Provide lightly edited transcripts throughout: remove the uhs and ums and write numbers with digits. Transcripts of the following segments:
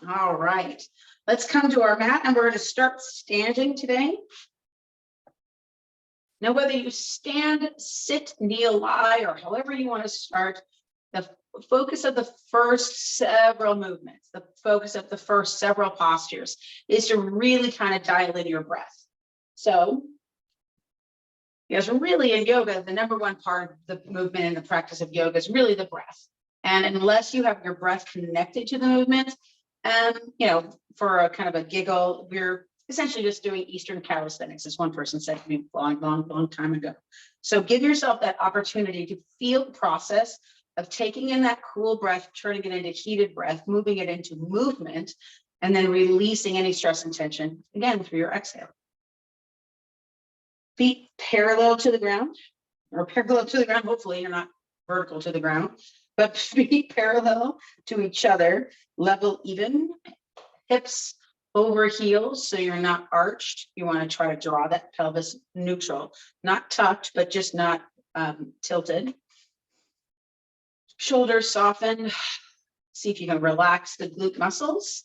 All right, let's come to our mat and we're going to start standing today. Now, whether you stand, sit, kneel, lie, or however you want to start, the focus of the first several movements, the focus of the first several postures is to really kind of dial in your breath. So, because really in yoga, the number one part of the movement and the practice of yoga is really the breath. And unless you have your breath connected to the movement, for a kind of a giggle, we're essentially just doing Eastern calisthenics, as one person said to me a long time ago. So give yourself that opportunity to feel the process of taking in that cool breath, turning it into heated breath, moving it into movement, and then releasing any stress and tension, again, through your exhale. Feet parallel to the ground, or parallel to the ground. Hopefully you're not vertical to the ground, but feet parallel to each other, level even, hips over heels, so you're not arched. You want to try to draw that pelvis neutral, not tucked, but just not tilted. Shoulders soften. See if you can relax the glute muscles.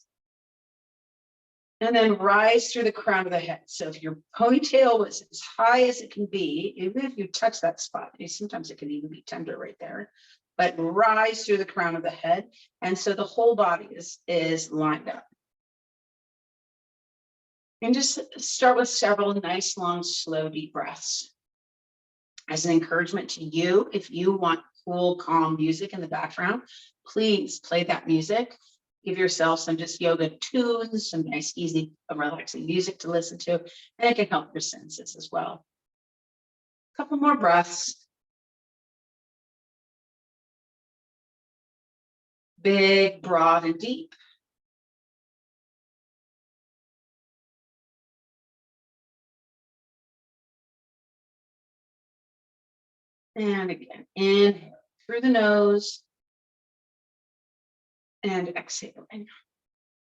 And then rise through the crown of the head. So if your ponytail was as high as it can be, even if you touch that spot, sometimes it can even be tender right there, but rise through the crown of the head. And so the whole body is lined up. And just start with several nice, long, slow, deep breaths. As an encouragement to you, if you want cool, calm music in the background, please play that music. Give yourself some just yoga tunes, some nice, easy, relaxing music to listen to, and it can help your senses as well. A couple more breaths. Big, broad, and deep. And again, inhale through the nose and exhale. And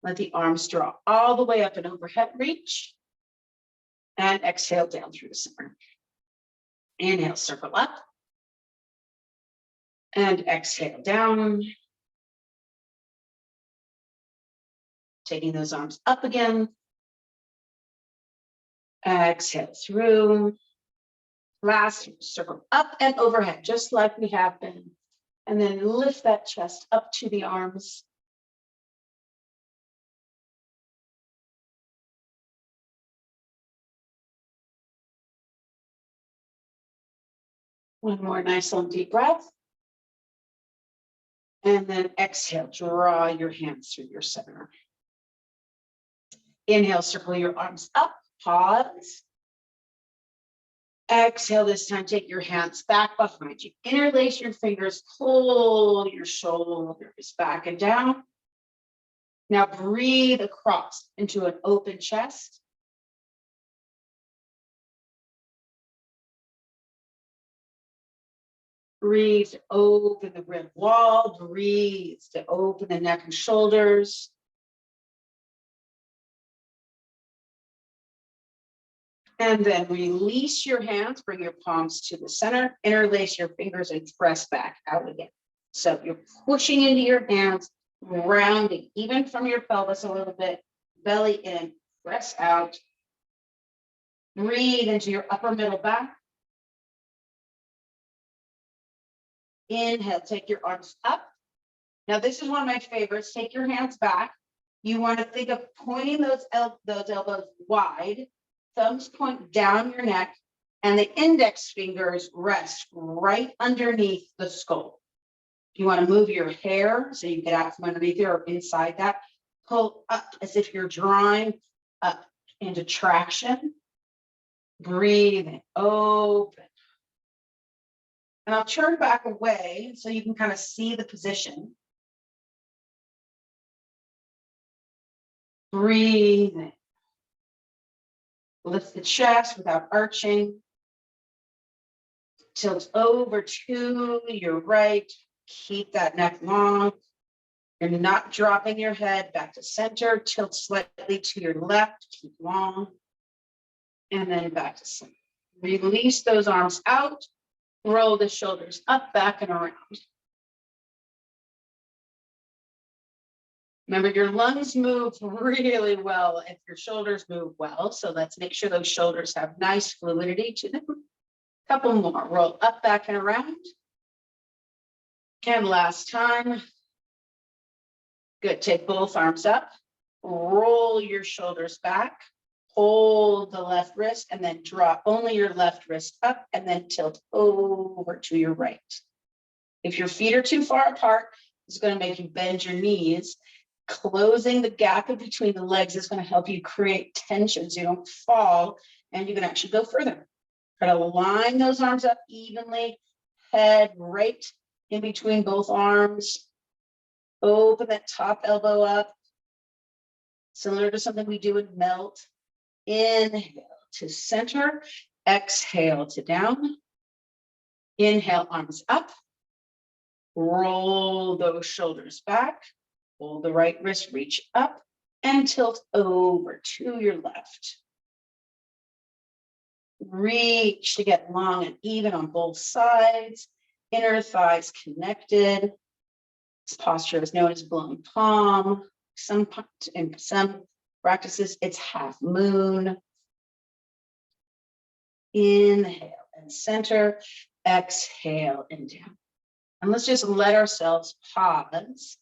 let the arms draw all the way up and overhead reach. And exhale down through the center. Inhale, circle up. And exhale down. Taking those arms up again. Exhale through. Last, circle up and overhead, just like we have been. And then lift that chest up to the arms. One more nice long deep breath. And then exhale, draw your hands through your center. Inhale, circle your arms up, pause. Exhale this time, take your hands back behind you. Interlace your fingers, pull your shoulders back and down. Now breathe across into an open chest. Breathe to open the rib wall. Breathe to open the neck and shoulders. And then release your hands, bring your palms to the center, interlace your fingers and press back out again. So you're pushing into your hands, rounding, even from your pelvis a little bit, belly in, press out. Breathe into your upper middle back. Inhale, take your arms up. Now this is one of my favorites. Take your hands back. You want to think of pointing those elbows wide. Thumbs point down your neck, and the index fingers rest right underneath the skull. You want to move your hair so you get out from underneath there or inside that. Pull up as if you're drawing up into traction. Breathing, open. And I'll turn back away so you can kind of see the position. Breathing. Lift the chest without arching. Tilt over to your right. Keep that neck long. You're not dropping your head back to center. Tilt slightly to your left. Keep long. And then back to center. Release those arms out. Roll the shoulders up, back, and around. Remember, your lungs move really well if your shoulders move well. So let's make sure those shoulders have nice fluidity to them. Couple more. Roll up, back, and around. And last time. Good. Take both arms up. Roll your shoulders back. Hold the left wrist and then drop only your left wrist up and then tilt over to your right. If your feet are too far apart, it's going to make you bend your knees. Closing the gap in between the legs is going to help you create tension so you don't fall and you can actually go further. Try to line those arms up evenly, head right in between both arms. Open that top elbow up, similar to something we do in melt. Inhale to center, exhale to down. Inhale, arms up. Roll those shoulders back. Hold the right wrist, reach up and tilt over to your left. Reach to get long and even on both sides. Inner thighs connected. This posture is known as blown palm. In some practices, it's half moon. Inhale and center. Exhale and down. And let's just let ourselves pause.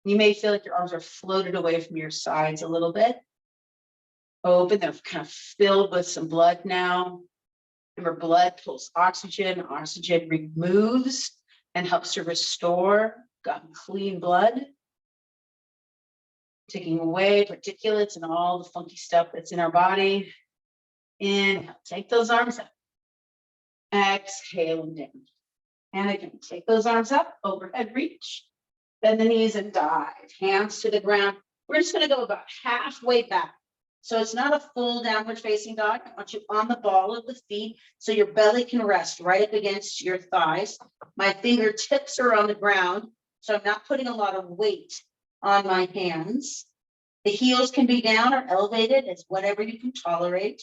You may feel like your arms are floated away from your sides a little bit. Open, they're kind of filled with some blood now. Remember, blood pulls oxygen. Oxygen removes and helps to restore clean blood. Taking away particulates and all the funky stuff that's in our body. Inhale, take those arms up. Exhale and down. And again, take those arms up, overhead reach. Bend the knees and dive, hands to the ground. We're just going to go about halfway back. So it's not a full downward facing dog. I want you on the ball of the feet so your belly can rest right up against your thighs. My fingertips are on the ground, so I'm not putting a lot of weight on my hands. The heels can be down or elevated. It's whatever you can tolerate.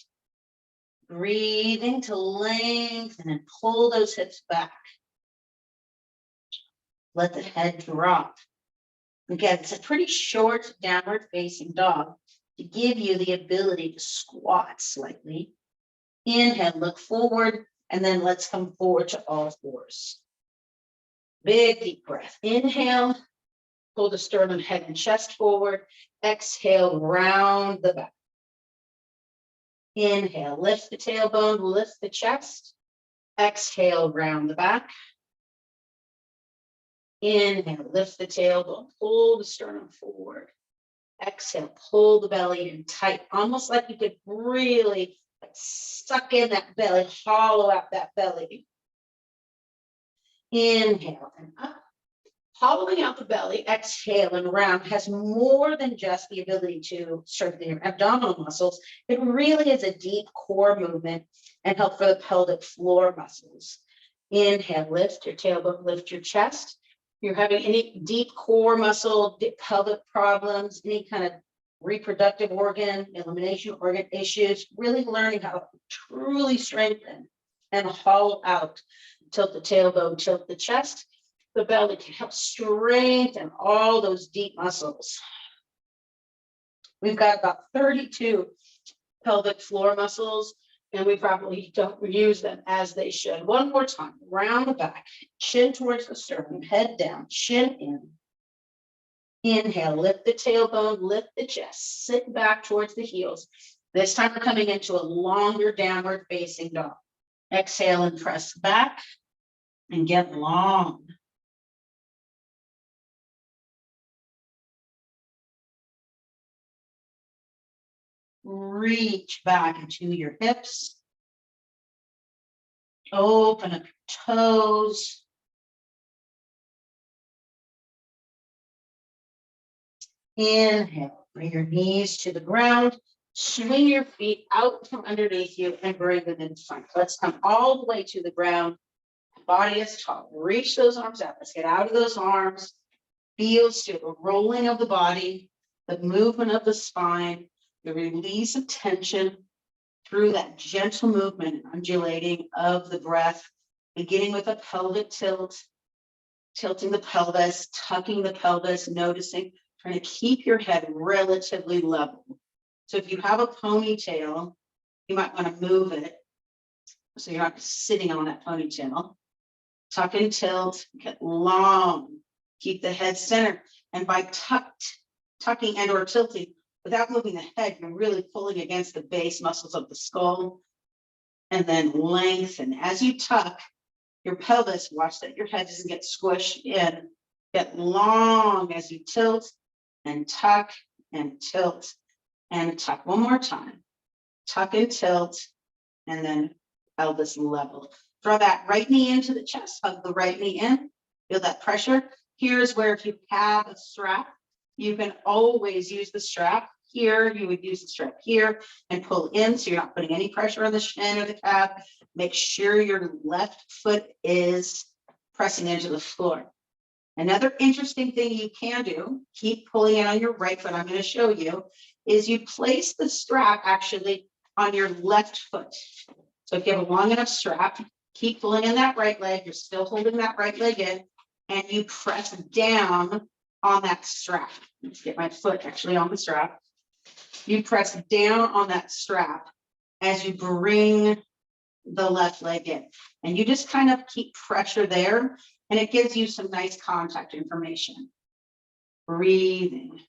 Breathing to lengthen and pull those hips back. Let the head drop. Again, it's a pretty short downward facing dog to give you the ability to squat slightly. Inhale, look forward, and then let's come forward to all fours. Big deep breath. Inhale, pull the sternum, head, and chest forward. Exhale, round the back. Inhale, lift the tailbone, lift the chest. Exhale, round the back. Inhale, lift the tailbone, pull the sternum forward. Exhale, pull the belly in tight, almost like you could really suck in that belly, hollow out that belly. Inhale and up. Hollowing out the belly, exhale and round has more than just the ability to strengthen your abdominal muscles. It really is a deep core movement and help for the pelvic floor muscles. Inhale, lift your tailbone, lift your chest. If you're having any deep core muscle, deep pelvic problems, any kind of reproductive organ, elimination organ issues, really learning how to truly strengthen and hollow out. Tilt the tailbone, tilt the chest. The belly can help strengthen all those deep muscles. We've got about 32 pelvic floor muscles, and we probably don't use them as they should. One more time, round the back, chin towards the sternum, head down, chin in. Inhale, lift the tailbone, lift the chest, sit back towards the heels. This time we're coming into a longer downward facing dog. Exhale and press back and get long. Reach back into your hips. Open up your toes. Inhale, bring your knees to the ground. Swing your feet out from underneath you and bring them in front. Let's come all the way to the ground. Body is tall. Reach those arms out. Let's get out of those arms. Feel to the rolling of the body, the movement of the spine, the release of tension through that gentle movement, undulating of the breath, beginning with a pelvic tilt, tilting the pelvis, tucking the pelvis, noticing Trying to keep your head relatively level. So if you have a ponytail, you might want to move it so you're not sitting on that ponytail. Tuck and tilt, get long, keep the head centered. And by tucking and or tilting, without moving the head, you're really pulling against the base muscles of the skull. And then lengthen. As you tuck your pelvis, watch that your head doesn't get squished in. Get long as you tilt and tuck and tilt and tuck. One more time. Tuck and tilt, and then pelvis level. Draw that right knee into the chest, hug the right knee in, feel that pressure. Here's where if you have a strap, you can always use the strap. Here, you would use the strap here and pull in so you're not putting any pressure on the shin or the calf. Make sure your left foot is pressing into the floor. Another interesting thing you can do, keep pulling in on your right foot, I'm going to show you, is you place the strap actually on your left foot. So if you have a long enough strap, keep pulling in that right leg, you're still holding that right leg in, and you press down on that strap. Let's get my foot actually on the strap. You press down on that strap as you bring the left leg in. And you just kind of keep pressure there, and it gives you some nice contact information. Breathing.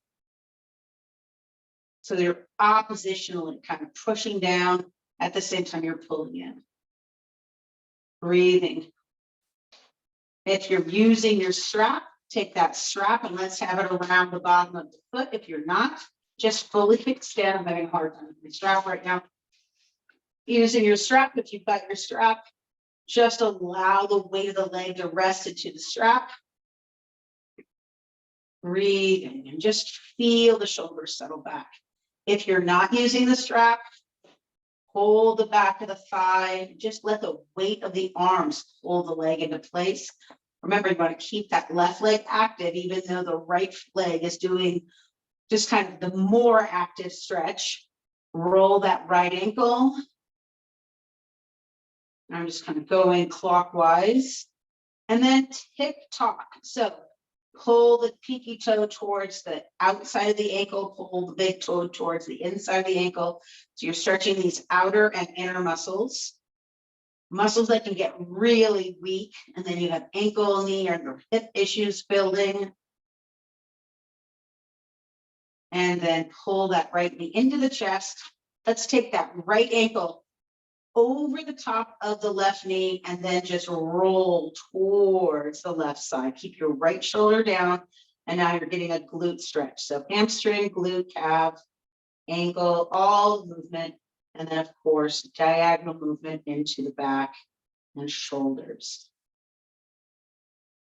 So you're oppositionally kind of pushing down at the same time you're pulling in. Breathing. If you're using your strap, take that strap and let's have it around the bottom of the foot. If you're not, just fully extend. I'm having a hard time with my strap right now. Using your strap, if you've got your strap, just allow the weight of the leg to rest into the strap. Breathing and just feel the shoulders settle back. If you're not using the strap, hold the back of the thigh. Just let the weight of the arms hold the leg into place. Remember, you want to keep that left leg active, even though the right leg is doing just kind of the more active stretch. Roll that right ankle. I'm just kind of going clockwise. And then tick tock. So pull the pinky toe towards the outside of the ankle, pull the big toe towards the inside of the ankle. So you're stretching these outer and inner muscles. Muscles that can get really weak, and then you have ankle, knee, or hip issues building. And then pull that right knee into the chest. Let's take that right ankle over the top of the left knee and then just roll towards the left side. Keep your right shoulder down, and now you're getting a glute stretch. So hamstring, glute, calf, ankle, all movement. And then, of course, diagonal movement into the back and shoulders.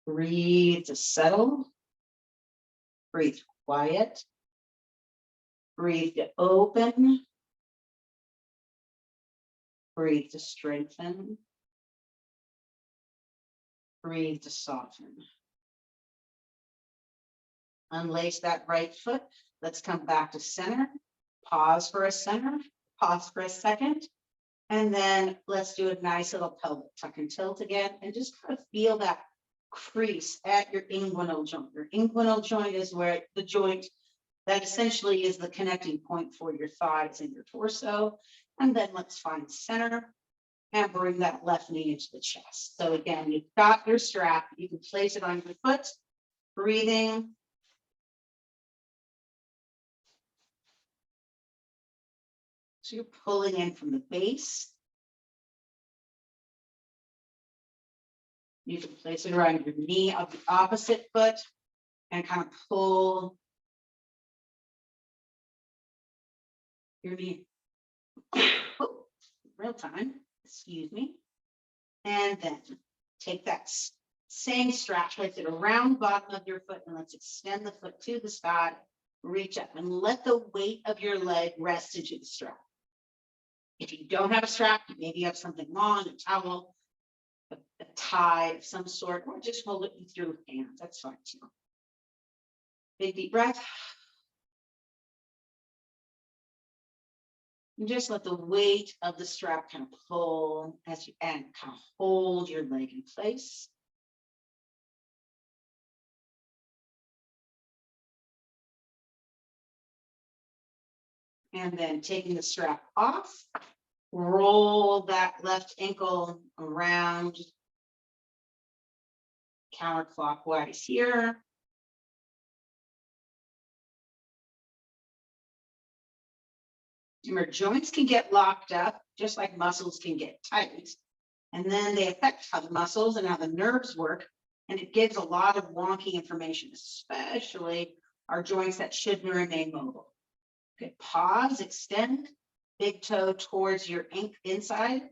Breathe to settle. Breathe quiet. Breathe to open. Breathe to strengthen. Breathe to soften. Unlace that right foot. Let's come back to center. Pause for a center. Pause for a second. And then let's do a nice little pelvic tuck and tilt again. And just kind of feel that crease at your inguinal joint. Your inguinal joint is where the joint that essentially is the connecting point for your thighs and your torso. And then let's find center and bring that left knee into the chest. So again, you've got your strap. You can place it on your foot. Breathing. So you're pulling in from the base. You can place it around your knee of the opposite foot and kind of pull your knee. Oh, real time, excuse me. And then take that same strap, place it around the bottom of your foot, and let's extend the foot to the sky. Reach up and let the weight of your leg rest into the strap. If you don't have a strap, maybe you have something long, a towel, a tie of some sort, or just hold it with your hands. That's fine too. Big deep breath. And just let the weight of the strap kind of pull as you and kind of hold your leg in place. And then taking the strap off, roll that left ankle around counterclockwise here. Remember, joints can get locked up, just like muscles can get tight. And then they affect how the muscles and how the nerves work. And it gives a lot of wonky information, especially our joints that should remain mobile. Okay, pause, extend, big toe towards your inside,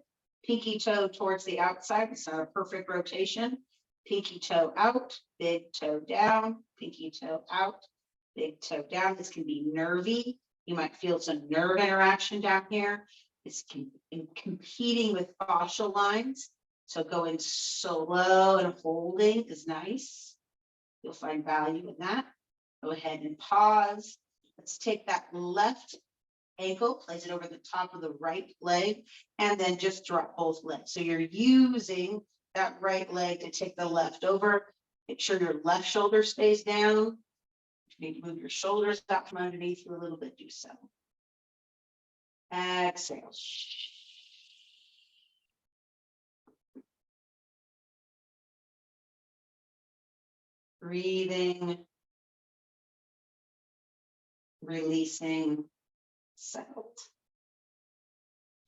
pinky toe towards the outside. It's not a perfect rotation. Pinky toe out, big toe down, pinky toe out, big toe down. This can be nervy. You might feel some nerve interaction down here. It's competing with fascial lines. So going slow and holding is nice. You'll find value in that. Go ahead and pause. Let's take that left ankle, place it over the top of the right leg, and then just drop both legs. So you're using that right leg to take the left over. Make sure your left shoulder stays down. If you need to move your shoulders out from underneath you a little bit, do so. Exhale. Breathing. Releasing. Settled.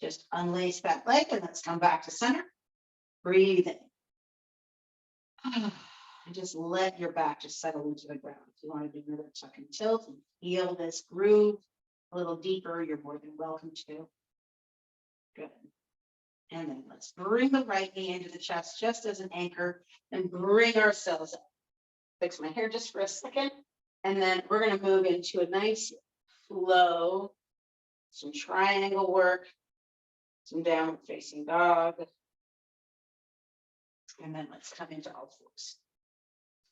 Just unlace that leg and let's come back to center. Breathing. And just let your back just settle into the ground. If you want to do another tuck and tilt and feel this groove a little deeper, you're more than welcome to. Good. And then let's bring the right knee into the chest just as an anchor and bring ourselves up. Fix my hair just for a second. And then we're going to move into a nice flow, some triangle work, some downward facing dog. And then let's come into all fours.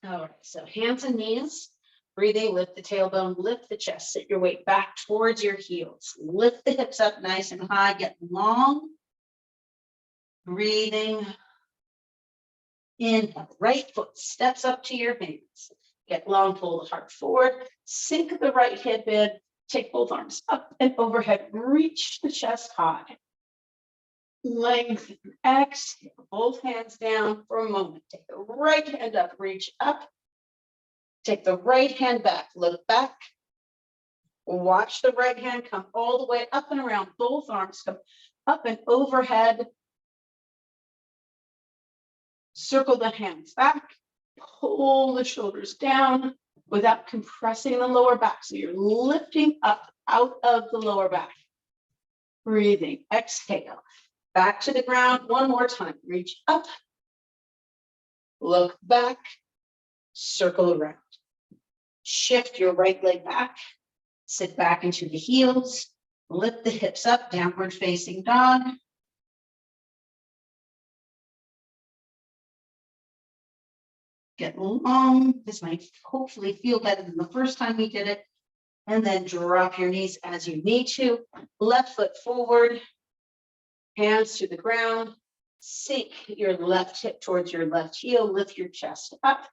All right, so hands and knees, breathing, lift the tailbone, lift the chest, sit your weight back towards your heels, lift the hips up nice and high, get long, breathing, inhale, right foot steps up to your hands, get long, pull the heart forward, sink the right hip in, take both arms up and overhead, reach the chest high. Lengthen, exhale, both hands down for a moment. Take the right hand up, reach up. Take the right hand back, look back. Watch the right hand come all the way up and around. Both arms come up and overhead. Circle the hands back. Pull the shoulders down without compressing the lower back. So you're lifting up out of the lower back. Breathing, exhale. Back to the ground one more time. Reach up, look back, circle around. Shift your right leg back, sit back into the heels, lift the hips up, downward facing dog. Get long. This might hopefully feel better than the first time we did it. And then drop your knees as you need to. Left foot forward. Hands to the ground, sink your left hip towards your left heel, lift your chest up,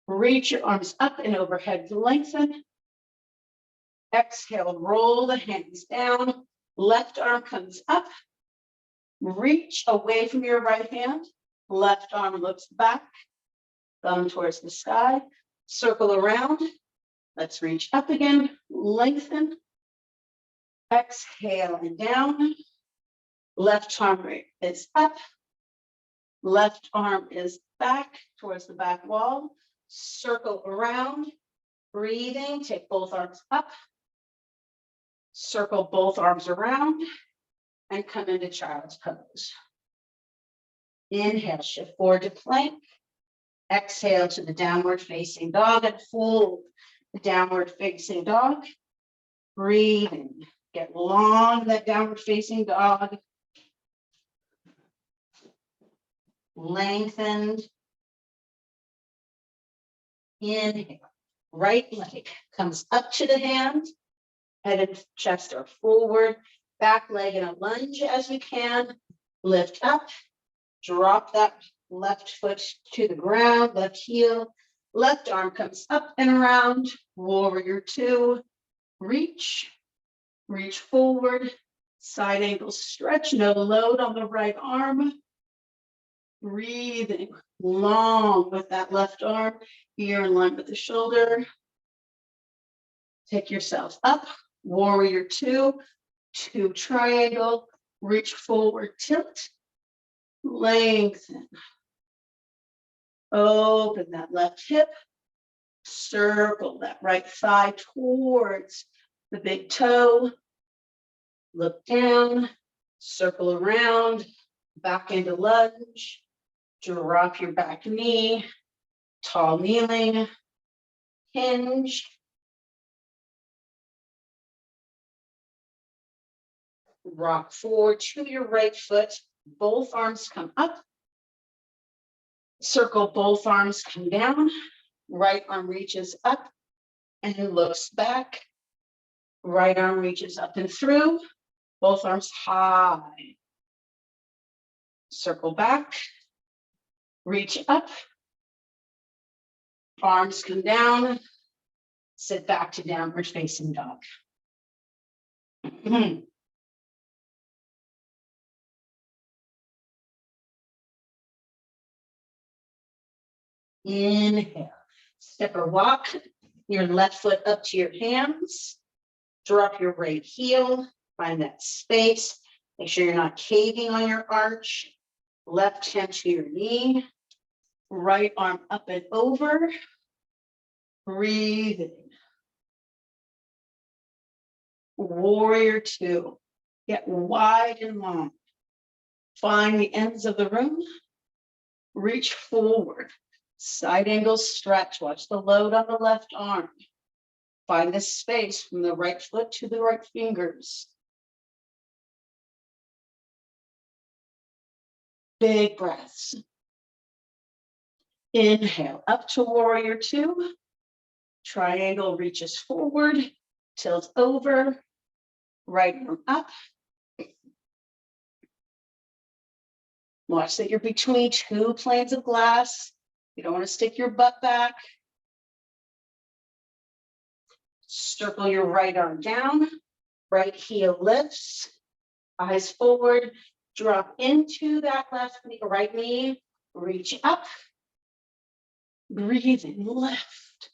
reach your arms up and overhead, lengthen. Exhale, roll the hands down, left arm comes up, reach away from your right hand, left arm looks back, thumb towards the sky, circle around. Let's reach up again, lengthen. Exhale and down. Left arm is up, left arm is back towards the back wall, circle around, breathing, take both arms up, circle both arms around, and come into child's pose. Inhale, shift forward to plank, exhale to the downward facing dog and fold the downward facing dog, breathing, get long that downward facing dog. Lengthened. Inhale. Right leg comes up to the hand. Head and chest are forward. Back leg in a lunge as we can. Lift up. Drop that left foot to the ground. Left heel. Left arm comes up and around. Warrior two. Reach. reach forward, side ankle stretch, no load on the right arm. Breathing long with that left arm, ear in line with the shoulder. Take yourself up, warrior two triangle, reach forward, tilt, lengthen. Open that left hip, circle that right thigh towards the big toe. Look down, circle around, back into lunge. Drop your back knee, tall kneeling, hinge. Rock forward to your right foot, both arms come up. Circle both arms, come down. Right arm reaches up and looks back. Right arm reaches up and through, both arms high. Circle back, reach up. Arms come down, sit back to downward facing dog. Inhale, step or walk your left foot up to your hands. Drop your right heel, find that space. Make sure you're not caving on your arch. Left hand to your knee, right arm up and over. Breathing. Warrior two, get wide and long. Find the ends of the room. Reach forward. Side angle stretch. Watch the load on the left arm. Find the space from the right foot to the right fingers. Big breaths. Inhale up to warrior two. Triangle reaches forward, tilt over, right arm up. Watch that you're between two planes of glass. You don't want to stick your butt back. Circle your right arm down, right heel lifts, eyes forward, drop into that left knee, right knee, reach up, breathing, lift,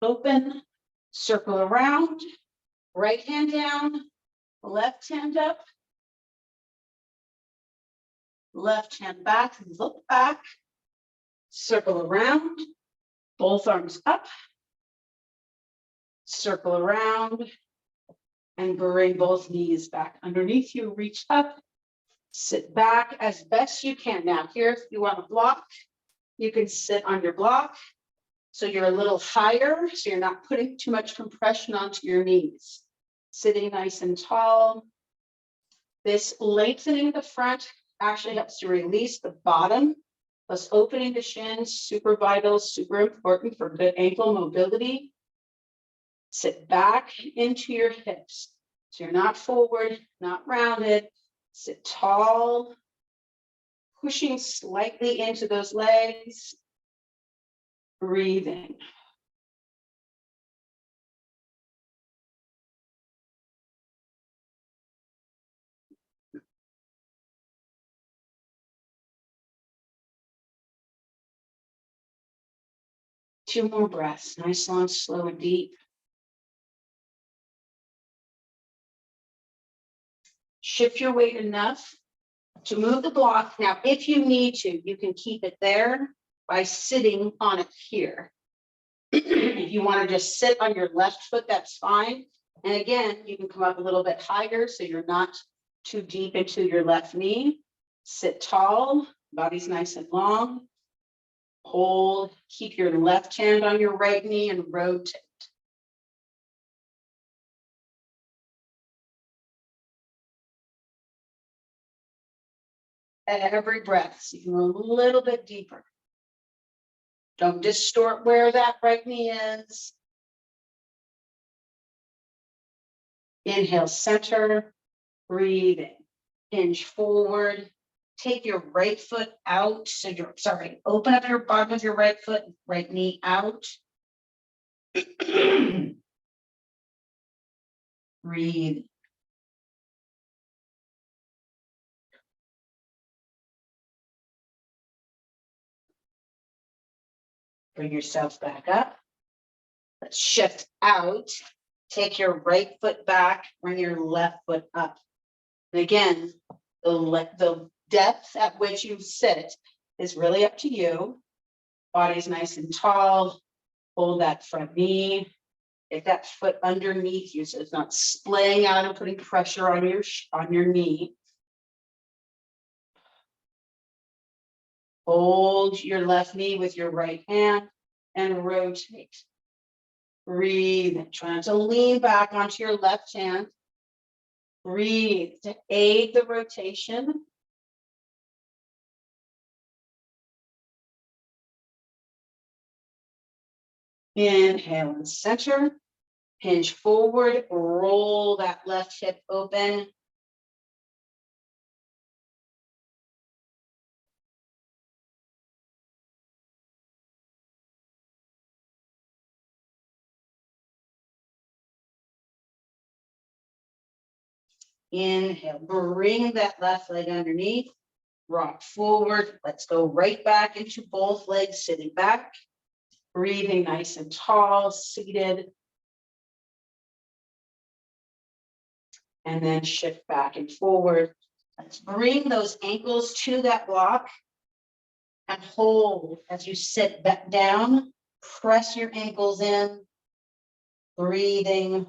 open, circle around, right hand down, left hand up, left hand back, look back, circle around, both arms up, circle around, and bring both knees back underneath you, reach up, sit back as best you can. Now here, if you want to block, you can sit on your block. So you're a little higher, so you're not putting too much compression onto your knees. Sitting nice and tall. This lengthening the front actually helps to release the bottom, plus opening the shins, super vital, super important for good ankle mobility. Sit back into your hips. So you're not forward, not rounded. Sit tall, pushing slightly into those legs. Breathing. Two more breaths, nice, long, slow, and deep. Shift your weight enough to move the block. Now, if you need to, you can keep it there by sitting on it here. If you want to just sit on your left foot, that's fine. And again, you can come up a little bit higher so you're not too deep into your left knee. Sit tall, body's nice and long. Hold, keep your left hand on your right knee and rotate. Every breath, so you go a little bit deeper. Don't distort where that right knee is. Inhale, center, breathing, hinge forward. Take your right foot out. So open up your bottom of your right foot, right knee out. Breathe. Bring yourself back up. Let's shift out. Take your right foot back, bring your left foot up. And again, the depth at which you sit is really up to you. Body's nice and tall. Hold that front knee. Get that foot underneath you so it's not splaying out and putting pressure on your knee. Hold your left knee with your right hand and rotate. Breathe, trying to lean back onto your left hand. Breathe to aid the rotation. Inhale and center. Hinge forward, roll that left hip open. Inhale, bring that left leg underneath, rock forward. Let's go right back into both legs, sitting back, breathing nice and tall, seated. And then shift back and forward. Let's bring those ankles to that block and hold as you sit back down. Press your ankles in, breathing.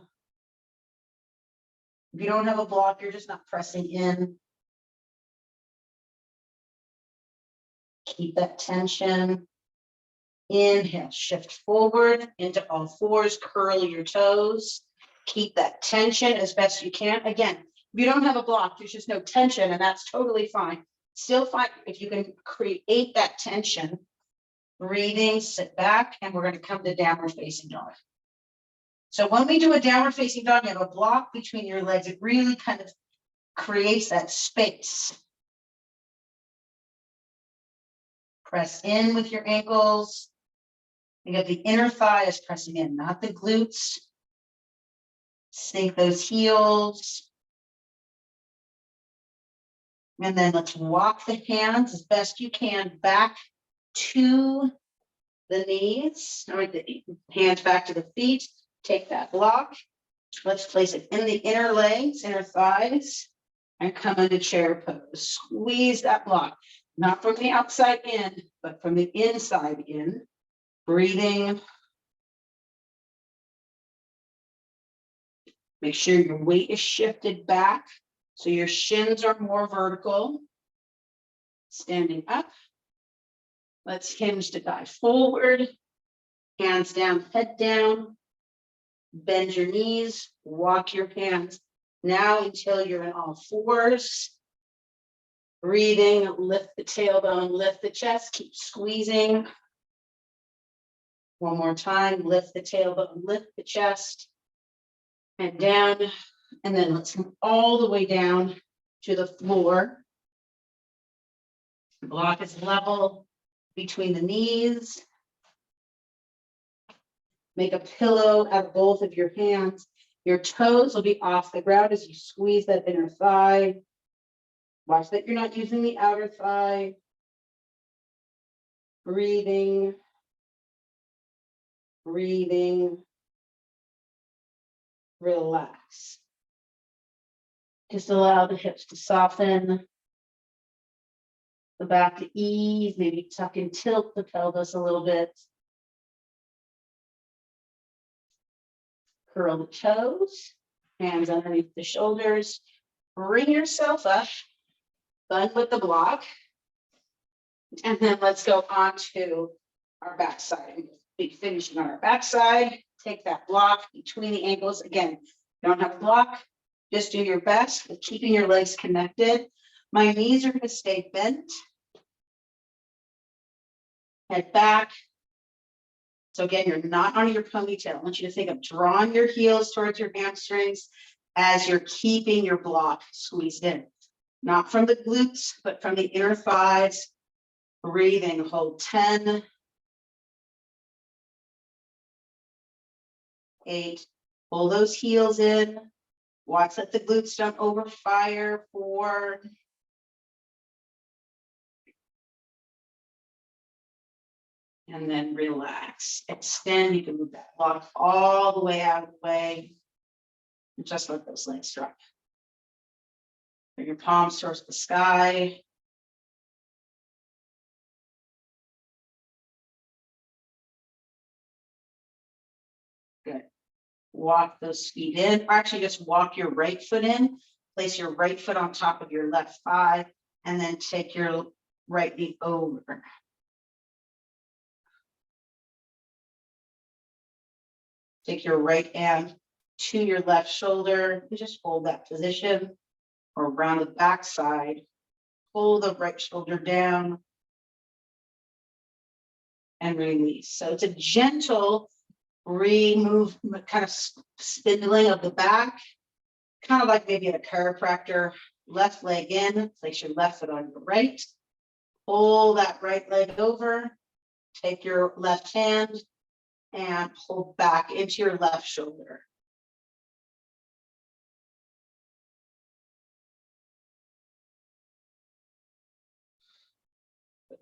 If you don't have a block, you're just not pressing in. Keep that tension. Inhale, shift forward into all fours, curl your toes. Keep that tension as best you can. Again, if you don't have a block, there's just no tension, and that's totally fine. Still fine if you can create that tension. Breathing, sit back, and we're going to come to downward facing dog. So when we do a downward facing dog, you have a block between your legs. It really kind of creates that space. Press in with your ankles. You got the inner thigh is pressing in, not the glutes. Sink those heels. And then let's walk the hands as best you can back to the knees, or the hands back to the feet. Take that block. Let's place it in the inner legs, inner thighs, and come into chair pose. Squeeze that block, not from the outside in, but from the inside in. Breathing. Make sure your weight is shifted back so your shins are more vertical. Standing up. Let's hinge to dive forward. Hands down, head down. Bend your knees, walk your hands now until you're in all fours. Breathing, lift the tailbone, lift the chest, keep squeezing. One more time, lift the tailbone, lift the chest, and down. And then let's come all the way down to the floor. The block is level between the knees. Make a pillow out of both of your hands. Your toes will be off the ground as you squeeze that inner thigh. Watch that you're not using the outer thigh. Breathing. Breathing. Relax. Just allow the hips to soften. The back to ease, maybe tuck and tilt the pelvis a little bit. Curl the toes, hands underneath the shoulders. Bring yourself up, bend with the block. And then let's go on to our backside. Be finishing on our backside. Take that block between the ankles. Again, don't have a block. Just do your best with keeping your legs connected. My knees are going to stay bent. Head back. So again, you're not on your ponytail. I want you to think of drawing your heels towards your hamstrings as you're keeping your block squeezed in. Not from the glutes, but from the inner thighs. Breathing, hold 10. 8. Pull those heels in. Watch that the glutes don't overfire. 4. And then relax, extend. You can move that block all the way out of the way. And just let those legs drop. Bring your palms towards the sky. Good. Walk those feet in, or actually just walk your right foot in. Place your right foot on top of your left thigh, and then take your right knee over. Take your right hand to your left shoulder. You just hold that position, or around the back side. Pull the right shoulder down and release. So it's a gentle remove, kind of spindling of the back, kind of like maybe a chiropractor. Left leg in, place your left foot on your right. Pull that right leg over. Take your left hand and pull back into your left shoulder.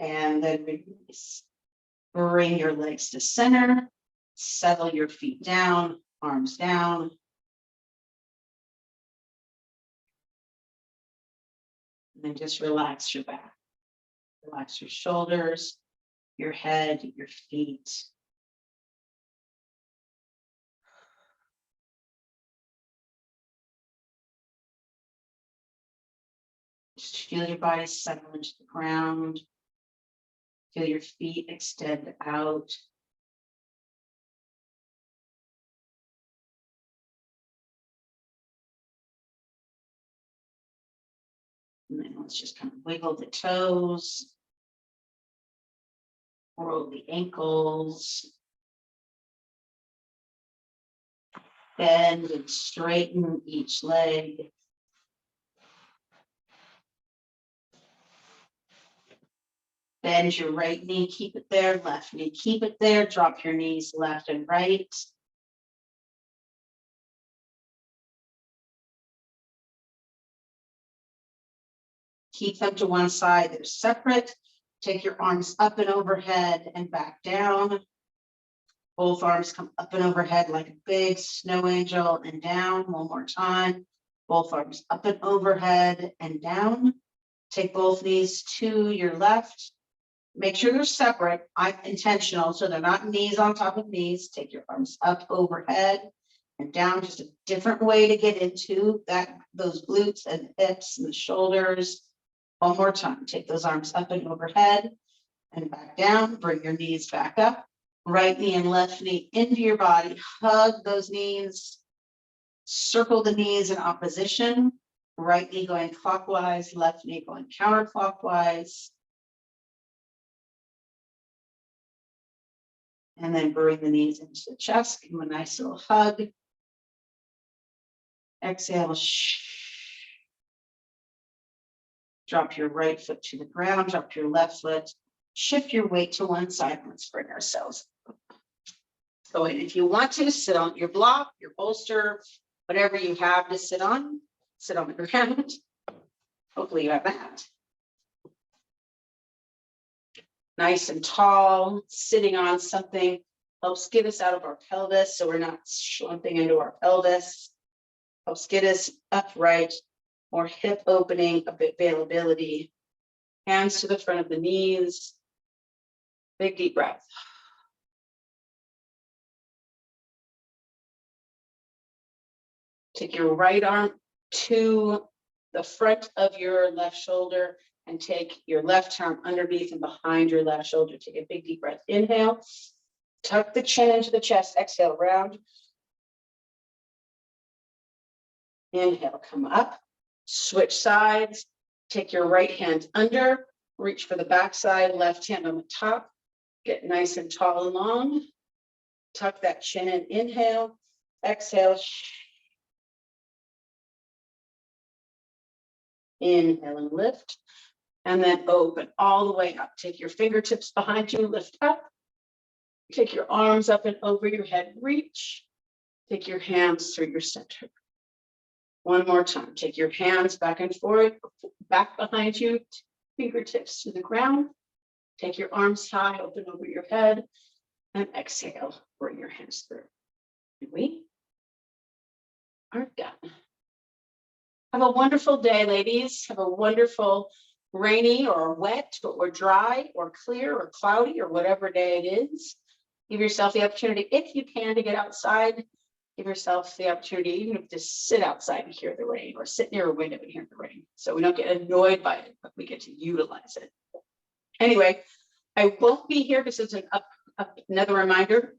And then release. Bring your legs to center. Settle your feet down, arms down. And then just relax your back. Relax your shoulders, your head, your feet. Just feel your body settle into the ground. Feel your feet extend out. And then let's just kind of wiggle the toes. Roll the ankles. Bend and straighten each leg. Bend your right knee, keep it there. Left knee, keep it there. Drop your knees left and right. Keep them to one side, they're separate. Take your arms up and overhead and back down. Both arms come up and overhead like a big snow angel and down. One more time. Both arms up and overhead and down. Take both knees to your left. Make sure they're separate, intentional, so they're not knees on top of knees. Take your arms up overhead and down, just a different way to get into that, those glutes and hips and the shoulders. One more time, take those arms up and overhead and back down. Bring your knees back up. Right knee and left knee into your body. Hug those knees. Circle the knees in opposition. Right knee going clockwise, left knee going counterclockwise. And then bring the knees into the chest. Give them a nice little hug. Exhale. Drop your right foot to the ground. Drop your left foot. Shift your weight to one side. Let's bring ourselves. So if you want to, sit on your block, your bolster, whatever you have to sit on the ground. Hopefully you have that. Nice and tall, sitting on something helps get us out of our pelvis so we're not slumping into our pelvis. Helps get us upright, more hip opening, availability. Hands to the front of the knees. Big deep breath. Take your right arm to the front of your left shoulder and take your left arm underneath and behind your left shoulder. Take a big deep breath. Inhale, tuck the chin into the chest. Exhale, round. Inhale, come up. Switch sides. Take your right hand under. Reach for the back side. Left hand on the top. Get nice and tall and long. Tuck that chin in. Inhale. Exhale. Inhale and lift. And then open all the way up. Take your fingertips behind you, lift up. Take your arms up and over your head, reach. Take your hands through your center. One more time. Take your hands back and forth, back behind you, fingertips to the ground. Take your arms high, open over your head, and exhale, bring your hands through. And we are done. Have a wonderful day, ladies. Have a wonderful rainy or wet or dry or clear or cloudy or whatever day it is. Give yourself the opportunity, if you can, to get outside. Give yourself the opportunity, even if to sit outside and hear the rain, or sit near a window and hear the rain. So we don't get annoyed by it, but we get to utilize it. Anyway, I won't be here. This is another reminder.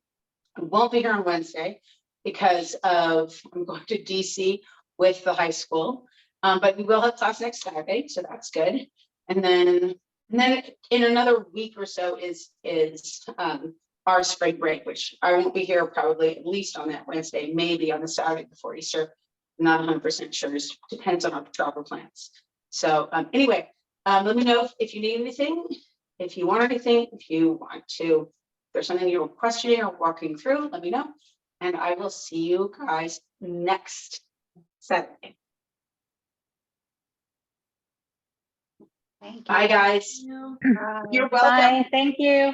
I won't be here on Wednesday because I'm going to DC with the high school. But we will have class next Saturday, so that's good. And then in another week or so is our spring break, which I won't be here probably at least on that Wednesday, maybe on the Saturday before Easter. I'm not 100% sure. It depends on our travel plans. So anyway, let me know if you need anything, if you want anything, if there's something you're questioning or walking through, let me know. And I will see you guys next Saturday. Thank you. Bye, guys. You're You're welcome. Bye. Thank you.